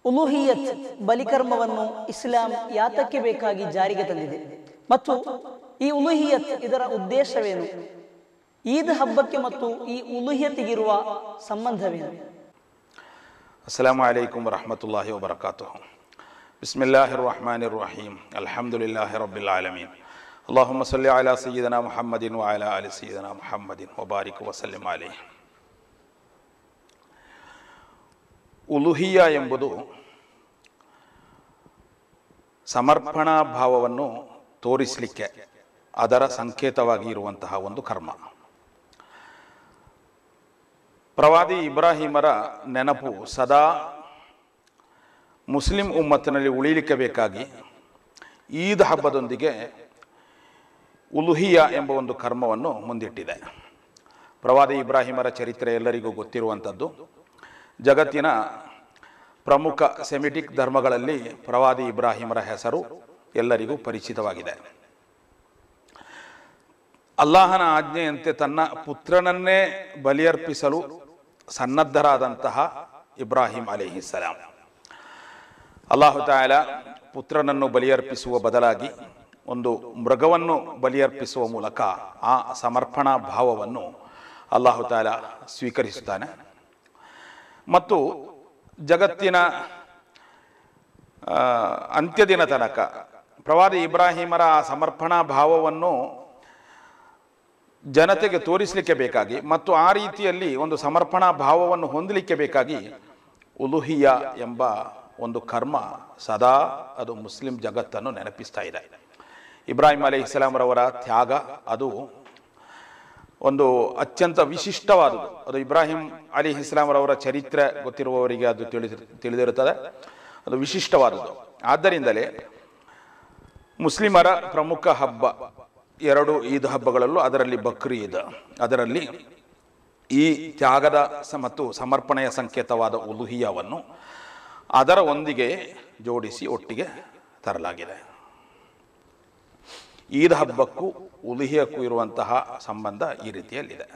ಉಲೂಹಿಯತ್ ಬಲಿಕರ್ಮವನ್ನು ಇಸ್ಲಾಂ ಯಾತಕ್ಕೆ ಬೇಕಾಗಿ ಜಾರಿಗೆ ತಂದಿದೆ ಮತ್ತು ಈ ಉಲೂಹಿಯತ್ ಇದರ ಉದ್ದೇಶವೇನು? ಈದ್ ಹಬ್ಬಕ್ಕೆ ಮತ್ತು ಈ ಉಲೂಹಿಯತಿಗಿರುವ ಸಂಬಂಧವೇನು? ಅಸ್ಸಲಾಮು ಅಲೈಕುಂ ವರಹಮತುಲ್ಲಾಹಿ ವಬರಕಾತುಹು. ಬಿಸ್ಮಿಲ್ಲಾಹಿರ್ ರಹ್ಮಾನಿರ್ ರಹೀಮ್. ಅಲ್ಹಮ್ದುಲಿಲ್ಲಾಹಿ ರಬ್ಬಿಲ್ ಆಲಮೀನ್. ಅಲ್ಲಾಹುಮ್ಮ ಸಲ್ಲಿ ಅಲಾ ಸಯ್ಯಿದನಾ ಮುಹಮ್ಮದಿನ್ ವ ಅಲಾ ಆಲಿ ಸಯ್ಯಿದನಾ ಮುಹಮ್ಮದಿನ್ ವ ಬಾರಿಕ್ ವ ಸಲ್ಲಿಮ್ ಅಲೈಹಿ. ಉಲುಹಿಯ ಎಂಬುದು ಸಮರ್ಪಣಾ ಭಾವವನ್ನು ತೋರಿಸಲಿಕ್ಕೆ ಅದರ ಸಂಕೇತವಾಗಿ ಇರುವಂತಹ ಒಂದು ಕರ್ಮ. ಪ್ರವಾದಿ ಇಬ್ರಾಹಿಮರ ನೆನಪು ಸದಾ ಮುಸ್ಲಿಂ ಉಮ್ಮತ್ತಿನಲ್ಲಿ ಉಳಿಲಿಕ್ಕೆ ಬೇಕಾಗಿ ಈದ್ ಹಬ್ಬದೊಂದಿಗೆ ಉಲುಹಿಯ ಎಂಬ ಒಂದು ಕರ್ಮವನ್ನು ಮುಂದಿಟ್ಟಿದೆ. ಪ್ರವಾದಿ ಇಬ್ರಾಹಿಮರ ಚರಿತ್ರೆ ಎಲ್ಲರಿಗೂ ಗೊತ್ತಿರುವಂಥದ್ದು. ಜಗತ್ತಿನ ಪ್ರಮುಖ ಸೆಮಿಟಿಕ್ ಧರ್ಮಗಳಲ್ಲಿ ಪ್ರವಾದಿ ಇಬ್ರಾಹಿಮರ ಹೆಸರು ಎಲ್ಲರಿಗೂ ಪರಿಚಿತವಾಗಿದೆ. ಅಲ್ಲಾಹನ ಆಜ್ಞೆಯಂತೆ ತನ್ನ ಪುತ್ರನನ್ನೇ ಬಲಿಯರ್ಪಿಸಲು ಸನ್ನದ್ಧರಾದಂತಹ ಇಬ್ರಾಹಿಂ ಅಲೈಹಿಸ್ಸಲಾಂ, ಅಲ್ಲಾಹು ತಾಲಾ ಪುತ್ರನನ್ನು ಬಲಿಯರ್ಪಿಸುವ ಬದಲಾಗಿ ಒಂದು ಮೃಗವನ್ನು ಬಲಿಯರ್ಪಿಸುವ ಮೂಲಕ ಆ ಸಮರ್ಪಣಾ ಭಾವವನ್ನು ಅಲ್ಲಾಹು ತಾಲಾ ಸ್ವೀಕರಿಸುತ್ತಾನೆ. ಮತ್ತು ಜಗತ್ತಿನ ಅಂತ್ಯದಿನ ತನಕ ಪ್ರವಾದಿ ಇಬ್ರಾಹಿಮರ ಆ ಸಮರ್ಪಣಾ ಭಾವವನ್ನು ಜನತೆಗೆ ತೋರಿಸಲಿಕ್ಕೆ ಬೇಕಾಗಿ ಮತ್ತು ಆ ರೀತಿಯಲ್ಲಿ ಒಂದು ಸಮರ್ಪಣಾ ಭಾವವನ್ನು ಹೊಂದಲಿಕ್ಕೆ ಬೇಕಾಗಿ ಉಲುಹಿಯ ಎಂಬ ಒಂದು ಕರ್ಮ ಸದಾ ಅದು ಮುಸ್ಲಿಂ ಜಗತ್ತನ್ನು ನೆನಪಿಸ್ತಾ ಇದೆ. ಇಬ್ರಾಹಿಂ ಅಲೈಹಿಸ್ಸಲಾಮರವರ ತ್ಯಾಗ ಅದು ಒಂದು ಅತ್ಯಂತ ವಿಶಿಷ್ಟವಾದುದು. ಅದು ಇಬ್ರಾಹಿಂ ಅಲಿಹಿಸ್ಲಾಮರವರ ಚರಿತ್ರೆ ಗೊತ್ತಿರುವವರಿಗೆ ಅದು ತಿಳಿದಿರುತ್ತದೆ. ಅದು ವಿಶಿಷ್ಟವಾದುದು. ಆದ್ದರಿಂದಲೇ ಮುಸ್ಲಿಮರ ಪ್ರಮುಖ ಹಬ್ಬ ಎರಡು ಈದ್ ಹಬ್ಬಗಳಲ್ಲೂ, ಅದರಲ್ಲಿ ಬಕ್ರೀದ್, ಅದರಲ್ಲಿ ಈ ತ್ಯಾಗದ ಮತ್ತು ಸಮರ್ಪಣೆಯ ಸಂಕೇತವಾದ ಉಲುಹಿಯವನ್ನು ಅದರ ಒಂದಿಗೆ ಜೋಡಿಸಿ ಒಟ್ಟಿಗೆ ತರಲಾಗಿದೆ. ಈದ್ ಹಬ್ಬಕ್ಕೂ ಉಲುಹಿಯಕ್ಕೂ ಇರುವಂತಹ ಸಂಬಂಧ ಈ ರೀತಿಯಲ್ಲಿದೆ.